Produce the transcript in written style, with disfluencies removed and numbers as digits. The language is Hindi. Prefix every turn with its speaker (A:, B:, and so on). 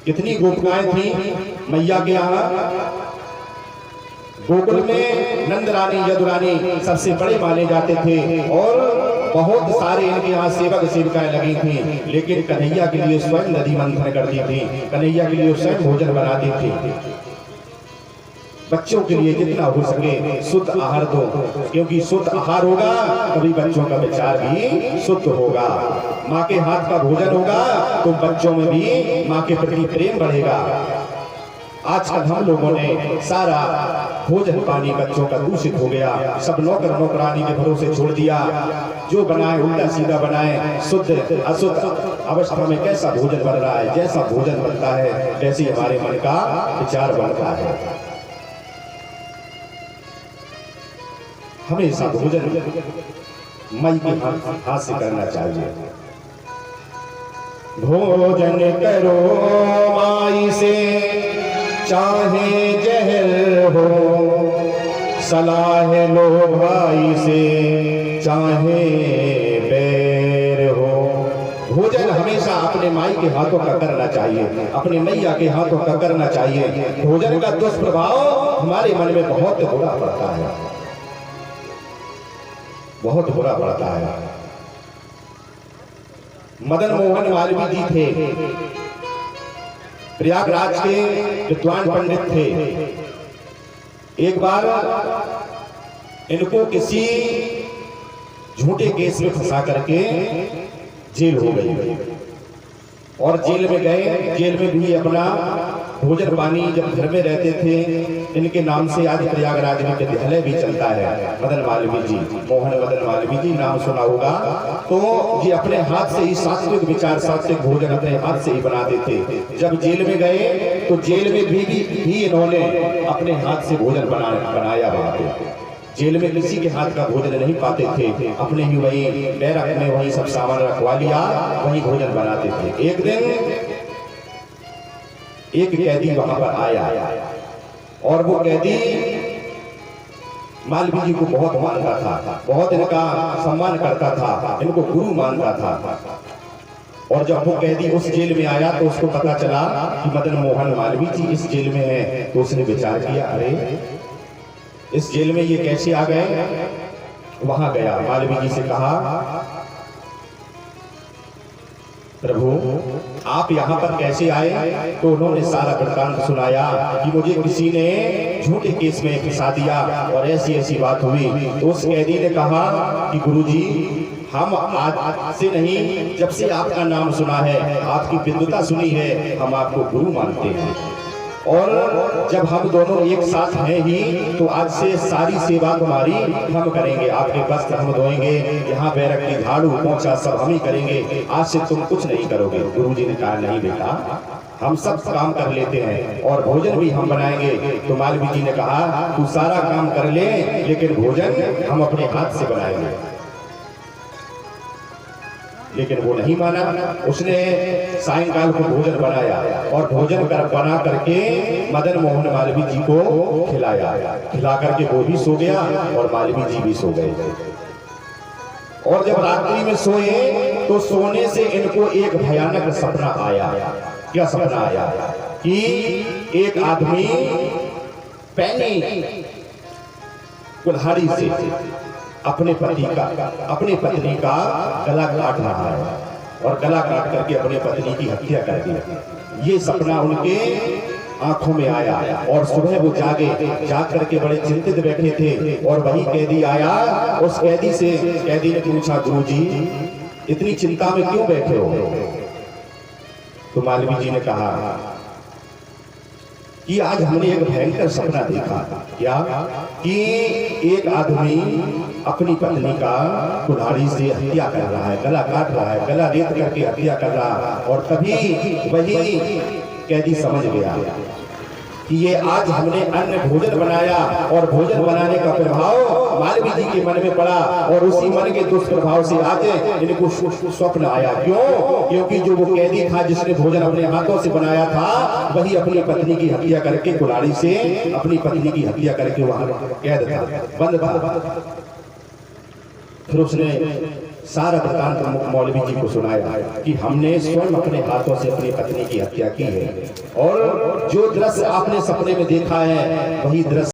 A: कितनी गोपिकाएं थी मैया के यहाँ। गोकुल में नंद रानी यदुरानी सबसे बड़े माने जाते थे और बहुत सारे इनके यहाँ सेवक सेविकाएं लगी थी, लेकिन कन्हैया के लिए स्वयं नदी मंथन करती थी, कन्हैया के लिए स्वयं भोजन बनाती थी। बच्चों के लिए जितना हो सके शुद्ध आहार दो, क्योंकि शुद्ध आहार होगा तभी बच्चों का विचार भी शुद्ध होगा। माँ के हाथ का भोजन होगा तो बच्चों में भी माँ के प्रति प्रेम बढ़ेगा। आजकल हम लोगों ने सारा भोजन पानी बच्चों का दूषित हो गया, सब नौकर नौकरानी के भरोसे छोड़ दिया, जो बनाए उल्टा सीधा बनाए। शुद्ध अशुद्ध अवस्था में कैसा भोजन बन रहा है, जैसा भोजन बनता है वैसे हमारे मन का विचार बनता है। हमेशा भोजन मई के हाथ से करना चाहिए। भोजन करो माई से चाहे जहर हो, सलाह लो भाई से चाहे बैर हो। भोजन हमेशा अपने माई के हाथों का करना चाहिए, अपने मैया के हाथों का करना चाहिए। भोजन का दुष्प्रभाव हमारे मन में बहुत बुरा पड़ता है, बहुत बुरा पड़ता है। मदन मोहन मालवीय जी थे, प्रयागराज के विद्वान पंडित थे। एक बार इनको किसी झूठे केस में फंसा करके जेल हो गई और जेल में गए। जेल में भी अपना भोजन पानी जब घर में रहते थे, इनके नाम से आज प्रयागराज में विद्यालय भी चलता है। मदन मालवीय जी, मोहन मदन मालवीय जी नाम सुना होगा। तो ये अपने हाथ से ही सात्विक विचार, सात्विक भोजन अपने हाथ से ही बनाते थे। जब जेल में गए तो जेल में भी इन्होंने अपने हाथ से भोजन बनाया वहां पे। जेल में किसी के हाथ का भोजन नहीं पाते थे, अपने ही वही बैरक में वही सब सामान रखवा लिया, वही भोजन बनाते थे। एक दिन एक कैदी वहां पर आया और वो कैदी मालवीय जी को बहुत मानता था, बहुत इनका सम्मान करता था, इनको गुरु मानता था। और जब वो कैदी उस जेल में आया तो उसको पता चला कि मदन मोहन मालवीय जी इस जेल में है। तो उसने विचार किया, अरे इस जेल में ये कैसे आ गए। वहां गया, मालवीय जी से कहा, प्रभु आप यहाँ पर कैसे आए। तो उन्होंने सारा वृत्तांत सुनाया कि मुझे किसी ने झूठे केस में फंसा दिया और ऐसी ऐसी बात हुई। तो उस कैदी ने कहा कि गुरुजी, हम आज से नहीं, जब से आपका नाम सुना है, आपकी विद्वता सुनी है, हम आपको गुरु मानते हैं। और जब हम दोनों एक साथ हैं ही तो आज से सारी सेवा तुम्हारी हम करेंगे, आपके वस्त्र हम धोएंगे, यहाँ बैरक की झाड़ू पोंछा सब हम ही करेंगे, आज से तुम कुछ नहीं करोगे। गुरुजी ने कहा, नहीं बेटा, हम सब काम कर लेते हैं और भोजन भी हम बनाएंगे। तो मालवीय जी ने कहा, तू सारा काम कर ले, लेकिन भोजन हम अपने हाथ से बनाएंगे। लेकिन वो नहीं माना। उसने सायंकाल को भोजन बनाया और भोजन बना करके मदन मोहन मालवीय जी को खिलाया। खिला करके वो भी सो गया और मालवीय जी भी सो गए। और जब रात्रि में सोए तो सोने से इनको एक भयानक सपना आया। क्या सपना आया कि एक आदमी पैनी कुल्हाड़ी से अपने पति का, अपनी पत्नी का गला काट रहा है और गला काट करके अपने पत्नी की हत्या कर दी। ये सपना उनके आंखों में आया और सुबह वो जाग करके बड़े चिंतित बैठे थे। और वही कैदी आया, उस कैदी ने पूछा, गुरुजी इतनी चिंता में क्यों बैठे हो। तो मालवीय जी ने कहा कि आज हमने एक भयंकर सपना देखा। क्या कि एक आदमी अपनी पत्नी का कुल्हाड़ी से हत्या कर रहा है, गला काट रहा है, गला रेत करके हत्या कर रहा है। और तभी वही कैदी समझ गया कि ये आज हमने अन्न भोजन बनाया और भोजन बनाने का प्रभाव मालवीय जी के मन में पड़ा और उसी मन के दुष्प्रभाव से आज इनको स्वप्न आया। क्यों? क्योंकि जो वो कैदी था जिसने भोजन अपने हाथों से बनाया था, वही अपनी पत्नी की हत्या करके कुल्हाड़ी से अपनी पत्नी की हत्या करके वहां कैद था, बंद था। फिर उसने सारा वृतांत मौलवी जी को सुनाया कि हमने स्वयं अपने हाथों से अपनी पत्नी की हत्या की है, और जो दृश्य आपने सपने में देखा है वही दृश्य